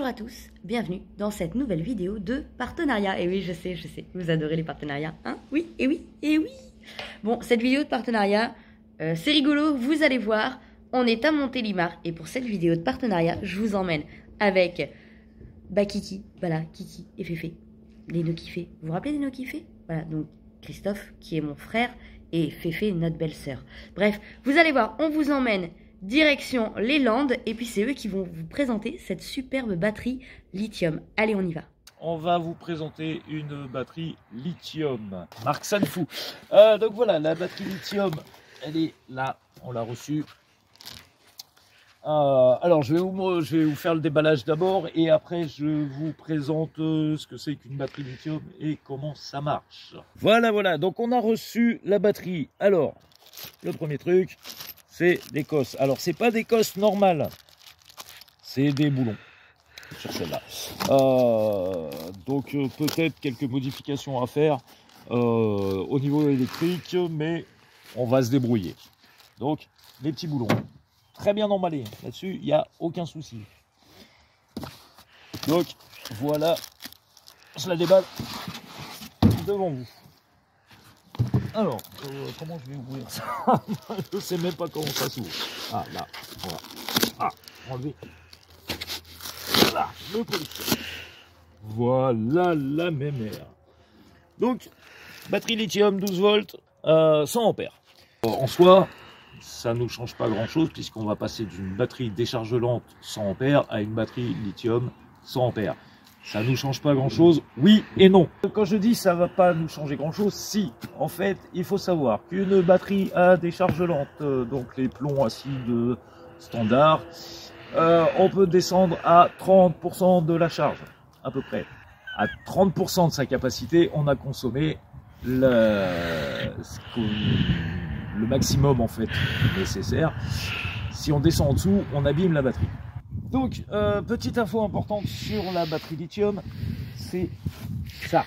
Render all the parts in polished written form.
Bonjour à tous, bienvenue dans cette nouvelle vidéo de partenariat. Et oui, je sais, vous adorez les partenariats, hein? Oui, et oui, et oui. Bon, cette vidéo de partenariat, c'est rigolo, vous allez voir, on est à Montélimar. Et pour cette vidéo de partenariat, je vous emmène avec Kiki, voilà, Kiki et Féfé, les Nokifé. Vous vous rappelez des Nokifé? Voilà, donc Christophe, qui est mon frère, et Féfé, notre belle-sœur. Bref, vous allez voir, on vous emmène direction les Landes, et puis c'est eux qui vont vous présenter cette superbe batterie lithium. Allez, on y va. On va vous présenter une batterie lithium, marque Sanfu. Donc voilà, la batterie lithium, elle est là, on l'a reçue. Alors je vais vous faire le déballage d'abord et après je vous présente ce que c'est qu'une batterie lithium et comment ça marche. Voilà, donc on a reçu la batterie. Alors, le premier truc, c'est des cosses. Alors c'est pas des cosses normales, c'est des boulons sur celle-là. Donc peut-être quelques modifications à faire au niveau électrique, mais on va se débrouiller. Donc les petits boulons, très bien emballés, là-dessus il n'y a aucun souci. Donc voilà, je la déballe devant vous. Alors, comment je vais ouvrir ça? Je ne sais même pas comment ça s'ouvre. Ah, là, voilà. Ah, enlever. Là, le collecteur. Voilà la mémère. Donc, batterie lithium 12 volts, 100 ampères. En soi, ça ne nous change pas grand-chose puisqu'on va passer d'une batterie déchargelante 100 ampères à une batterie lithium 100 ampères. Ça nous change pas grand chose, oui et non. Quand je dis ça va pas nous changer grand chose, si, en fait, il faut savoir qu'une batterie à décharge lente, donc les plombs acides standard, on peut descendre à 30% de la charge, à peu près. À 30% de sa capacité, on a consommé le maximum en fait nécessaire. Si on descend en dessous, on abîme la batterie. Donc, petite info importante sur la batterie lithium, c'est ça.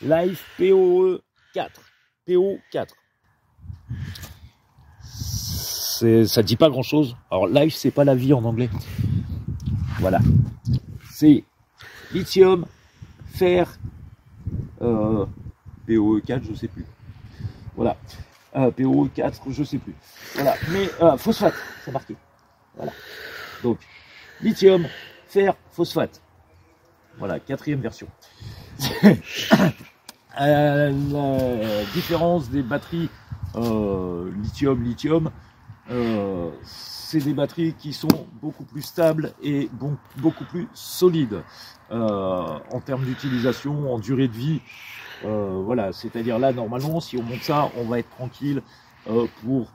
Life PoE 4. PO4. Ça dit pas grand chose. Alors, life, c'est pas la vie en anglais. Voilà. C'est lithium, fer, PoE4, je sais plus. Voilà. PoE4, je sais plus. Voilà. Mais phosphate, c'est marqué. Voilà. Donc, lithium, fer, phosphate. Voilà, 4e version. La différence des batteries lithium, c'est des batteries qui sont beaucoup plus stables et beaucoup plus solides en termes d'utilisation, en durée de vie. Voilà, c'est-à-dire là, normalement, si on monte ça, on va être tranquille pour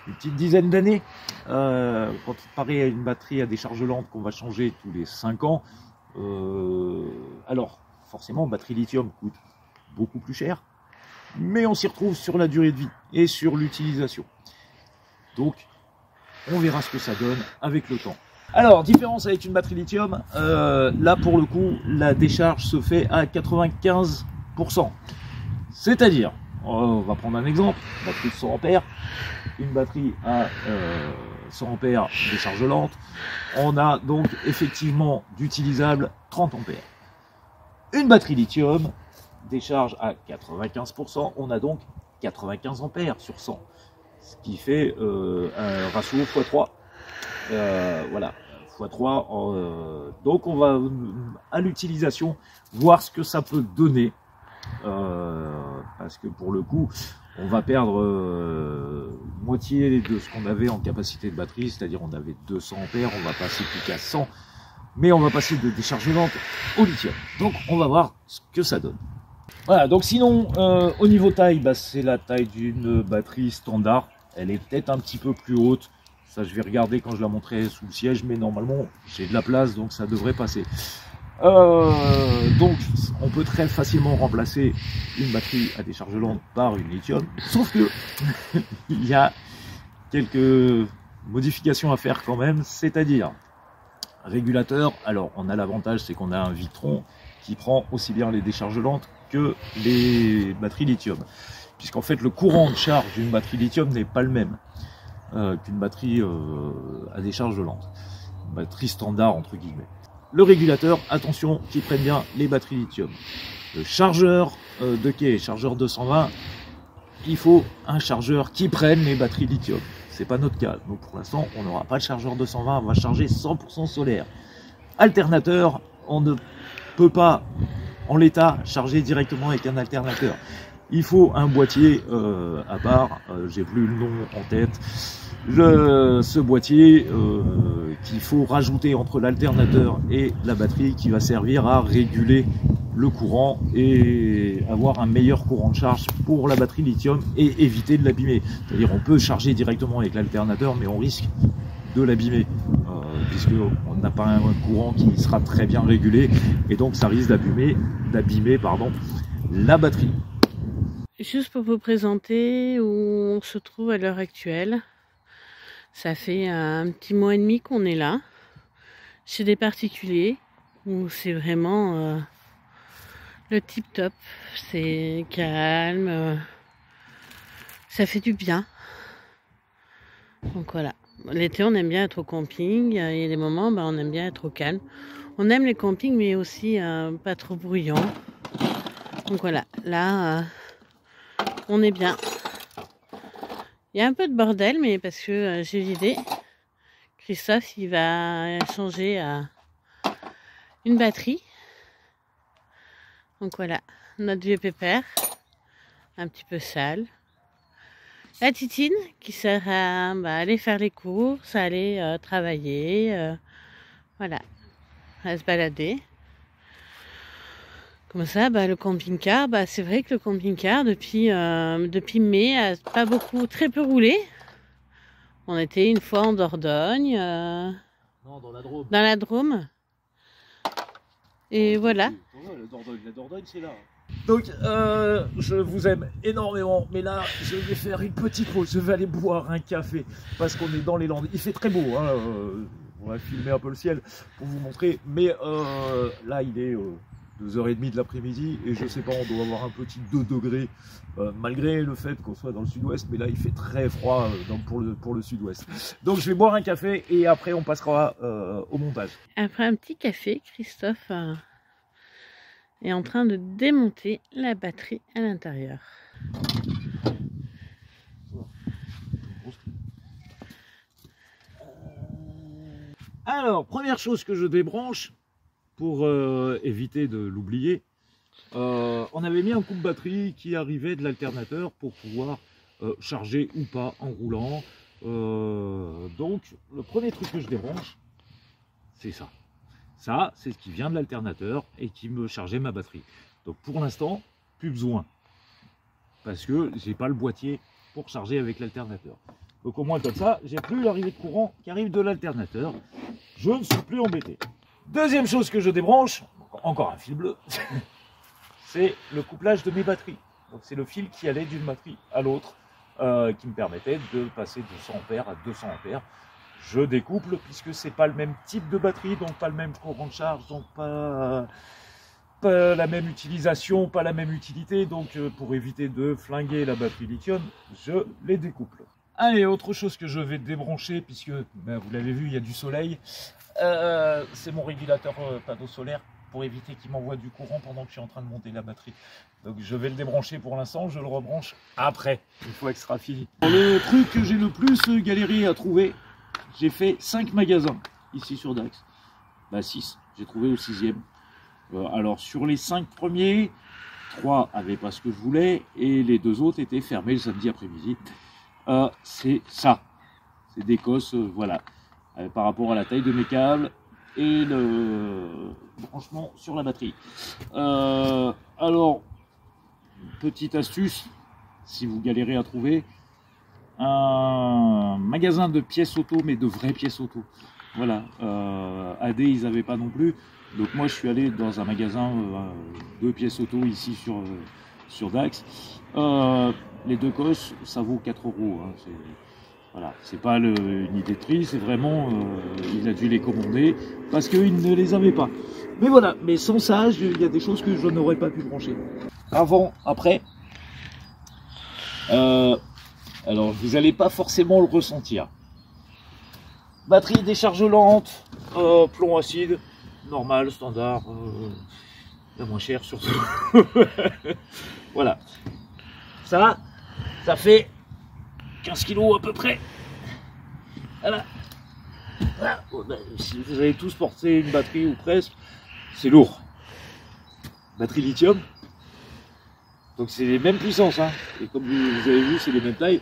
une petite dizaine d'années. Comparé à une batterie à décharge lente qu'on va changer tous les 5 ans, alors forcément batterie lithium coûte beaucoup plus cher, mais on s'y retrouve sur la durée de vie et sur l'utilisation. Donc on verra ce que ça donne avec le temps. Alors, différence avec une batterie lithium, là pour le coup la décharge se fait à 95%. C'est-à-dire, on va prendre un exemple, batterie de 100 ampères, une batterie à 100 ampères décharge lente, on a donc effectivement d'utilisable 30 ampères. Une batterie lithium décharge à 95%, on a donc 95 ampères sur 100, ce qui fait un ratio x3. Voilà, x3. Donc on va à l'utilisation voir ce que ça peut donner. Parce que pour le coup on va perdre moitié de ce qu'on avait en capacité de batterie, c'est-à-dire on avait 200 ampères, on va passer plus qu'à 100, mais on va passer de décharge lente au lithium. Donc on va voir ce que ça donne. Voilà, donc sinon au niveau taille, c'est la taille d'une batterie standard, elle est peut-être un petit peu plus haute, ça je vais regarder quand je la montrerai sous le siège, mais normalement j'ai de la place donc ça devrait passer. Donc on peut très facilement remplacer une batterie à décharge lente par une lithium, sauf que il y a quelques modifications à faire quand même, c'est-à-dire régulateur. Alors on a l'avantage, c'est qu'on a un Victron qui prend aussi bien les décharges lentes que les batteries lithium, puisqu'en fait le courant de charge d'une batterie lithium n'est pas le même qu'une batterie à décharge lente, une batterie standard entre guillemets. le régulateur, attention qu'il prenne bien les batteries lithium. Le chargeur de quai, chargeur 220, il faut un chargeur qui prenne les batteries lithium. C'est pas notre cas. Donc pour l'instant, on n'aura pas de chargeur 220, on va charger 100% solaire. Alternateur, on ne peut pas en l'état charger directement avec un alternateur. Il faut un boîtier à part, j'ai plus le nom en tête. Ce boîtier qu'il faut rajouter entre l'alternateur et la batterie qui va servir à réguler le courant et avoir un meilleur courant de charge pour la batterie lithium et éviter de l'abîmer. C'est-à-dire on peut charger directement avec l'alternateur mais on risque de l'abîmer puisqu'on n'a pas un courant qui sera très bien régulé et donc ça risque d'abîmer la batterie. Juste pour vous présenter où on se trouve à l'heure actuelle. Ça fait un petit mois et demi qu'on est là, chez des particuliers, où c'est vraiment le tip top. C'est calme, ça fait du bien. Donc voilà, l'été on aime bien être au camping, et les moments on aime bien être au calme. On aime les campings mais aussi pas trop bruyant. Donc voilà, là on est bien. Il y a un peu de bordel, mais parce que j'ai l'idée, Christophe, il va changer une batterie. Donc voilà, notre vieux pépère, un petit peu sale. La Titine, qui sert à aller faire les courses, aller travailler, voilà, à se balader. Comme ça, le camping-car, c'est vrai que le camping-car, depuis mai, a pas beaucoup, très peu roulé. On était une fois en Dordogne. Non, dans la Drôme. Dans la Drôme. Et voilà. La Dordogne, c'est là. Donc, je vous aime énormément, mais là, je vais faire une petite pause. Je vais aller boire un café, parce qu'on est dans les Landes. Il fait très beau, hein. On va filmer un peu le ciel pour vous montrer. Mais là, il est 2h30 de l'après-midi et je sais pas, on doit avoir un petit 2 degrés malgré le fait qu'on soit dans le sud-ouest, mais là il fait très froid pour le sud-ouest. Donc je vais boire un café et après on passera au montage. Après un petit café, Christophe est en train de démonter la batterie à l'intérieur. Alors, première chose que je débranche, pour éviter de l'oublier, on avait mis un coupe-batterie qui arrivait de l'alternateur pour pouvoir charger ou pas en roulant. Donc, le premier truc que je débranche, c'est ça. Ça, c'est ce qui vient de l'alternateur et qui me chargeait ma batterie. Donc, pour l'instant, plus besoin. Parce que j'ai pas le boîtier pour charger avec l'alternateur. Donc, au moins, comme ça, j'ai plus l'arrivée de courant qui arrive de l'alternateur. Je ne suis plus embêté. Deuxième chose que je débranche, encore un fil bleu, c'est le couplage de mes batteries. Donc c'est le fil qui allait d'une batterie à l'autre qui me permettait de passer de 100 ampères à 200 ampères. Je découple puisque c'est pas le même type de batterie, donc pas le même courant de charge, donc pas la même utilisation, pas la même utilité. Donc pour éviter de flinguer la batterie lithium, je les découple. Allez, autre chose que je vais débrancher puisque vous l'avez vu, il y a du soleil. C'est mon régulateur panneau solaire pour éviter qu'il m'envoie du courant pendant que je suis en train de monter la batterie. Donc je vais le débrancher pour l'instant, je le rebranche après, une fois que ce sera fini. Le truc que j'ai le plus galéré à trouver, j'ai fait 5 magasins ici sur Dax. 6, j'ai trouvé au 6e. Alors sur les 5 premiers, 3 n'avaient pas ce que je voulais et les 2 autres étaient fermés le samedi après-midi. C'est ça, c'est des cosses, voilà. Par rapport à la taille de mes câbles et le branchement sur la batterie. Alors, petite astuce, si vous galérez à trouver, un magasin de pièces auto, mais de vraies pièces auto. Voilà, AD ils n'avaient pas non plus, donc moi je suis allé dans un magasin de pièces auto ici sur Dax. Les 2 coches, ça vaut 4 €. Hein, voilà, c'est pas une idée de prix, c'est vraiment, il a dû les commander parce qu'il ne les avait pas. Mais voilà, mais sans ça, il y a des choses que je n'aurais pas pu brancher. Avant, après, alors vous n'allez pas forcément le ressentir. Batterie décharge lente, plomb acide, normale, standard, la moins chère surtout. Voilà. Ça fait 15 kg à peu près. Voilà. Voilà. Si vous avez tous porté une batterie ou presque, c'est lourd. Batterie lithium. Donc c'est les mêmes puissances, hein. Et comme vous avez vu, c'est les mêmes tailles.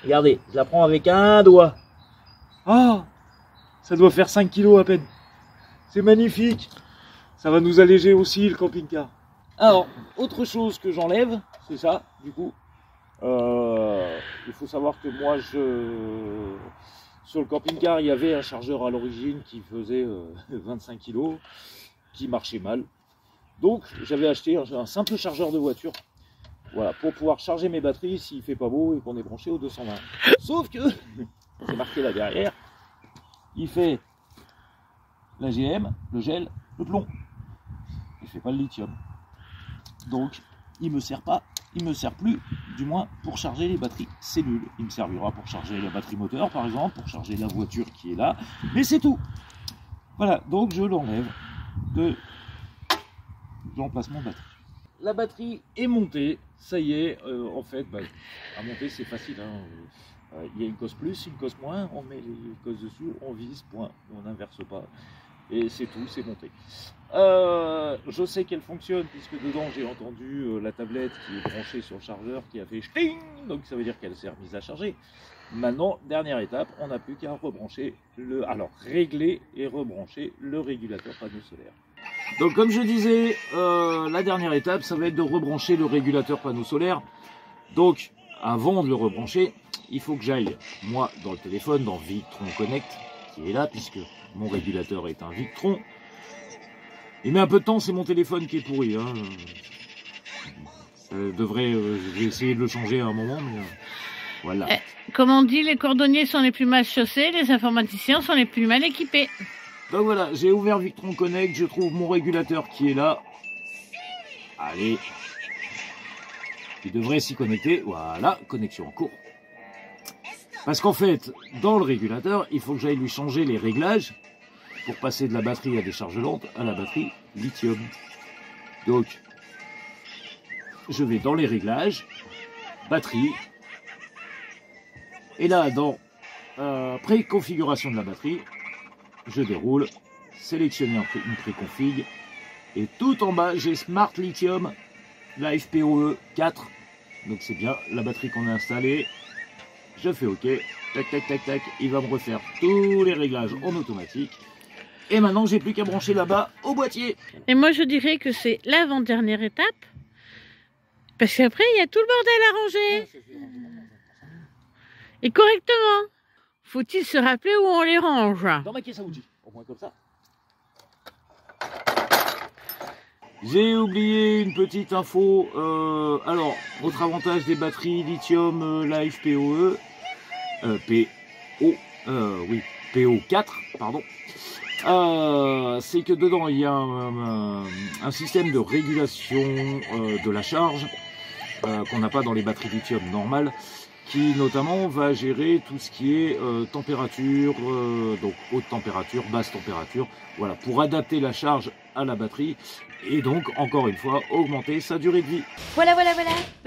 Regardez, je la prends avec un doigt. Ah, ça doit faire 5 kg à peine. C'est magnifique. Ça va nous alléger aussi le camping-car. Alors, autre chose que j'enlève, c'est ça, du coup. Il faut savoir que moi, sur le camping-car, il y avait un chargeur à l'origine qui faisait 25 kg, qui marchait mal. Donc, j'avais acheté un simple chargeur de voiture. Voilà, pour pouvoir charger mes batteries s'il fait pas beau et qu'on est branché au 220. Sauf que, c'est marqué là derrière, il fait l'AGM, le gel, le plomb. Il fait pas le lithium. Donc, il me sert pas, il me sert plus, du moins pour charger les batteries, c'est nul. Il me servira pour charger la batterie moteur par exemple, pour charger la voiture qui est là, mais c'est tout. Voilà, donc je l'enlève de l'emplacement batterie. La batterie est montée, ça y est, en fait, à monter c'est facile, hein. Il y a une cause plus, une cause moins, on met les causes dessus, on vise, point, on n'inverse pas, et c'est tout, c'est monté. Je sais qu'elle fonctionne, puisque dedans j'ai entendu la tablette qui est branchée sur le chargeur, qui a fait ch'ting, donc ça veut dire qu'elle s'est remise à charger. Maintenant, dernière étape, on n'a plus qu'à rebrancher régler et rebrancher le régulateur panneau solaire. Donc comme je disais, la dernière étape, ça va être de rebrancher le régulateur panneau solaire. Donc, avant de le rebrancher, il faut que j'aille, moi, dans le téléphone, dans Victron Connect, qui est là, puisque mon régulateur est un Victron. Il met un peu de temps, c'est mon téléphone qui est pourri. Hein. Ça devrait, je vais essayer de le changer à un moment, mais voilà. Comme on dit, les cordonniers sont les plus mal chaussés, les informaticiens sont les plus mal équipés. Donc voilà, j'ai ouvert Victron Connect, je trouve mon régulateur qui est là. Allez. Il devrait s'y connecter. Voilà, connexion en cours. Parce qu'en fait, dans le régulateur, il faut que j'aille lui changer les réglages pour passer de la batterie à décharge lente à la batterie lithium. Donc, je vais dans les réglages, batterie, et là, dans préconfiguration de la batterie, je déroule, sélectionner une préconfig, et tout en bas, j'ai Smart Lithium, Live PoE 4, donc c'est bien la batterie qu'on a installée. Je fais OK, tac, tac, tac, tac, il va me refaire tous les réglages en automatique. Et maintenant, j'ai plus qu'à brancher là-bas au boîtier. Et moi, je dirais que c'est l'avant-dernière étape. Parce qu'après, il y a tout le bordel à ranger. Et correctement. Faut-il se rappeler où on les range? Dans ma caisse à outils, au moins comme ça. J'ai oublié une petite info. Alors, autre avantage des batteries lithium Live PoE. PO4, pardon. C'est que dedans il y a un système de régulation de la charge qu'on n'a pas dans les batteries lithium normales, qui notamment va gérer tout ce qui est température, donc haute température, basse température, voilà, pour adapter la charge à la batterie et donc encore une fois augmenter sa durée de vie. Voilà.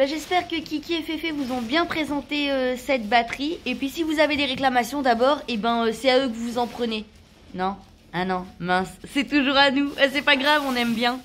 J'espère que Kiki et Féfé vous ont bien présenté cette batterie, et puis si vous avez des réclamations d'abord, c'est à eux que vous en prenez. Non? Ah non, mince, c'est toujours à nous. C'est pas grave, on aime bien.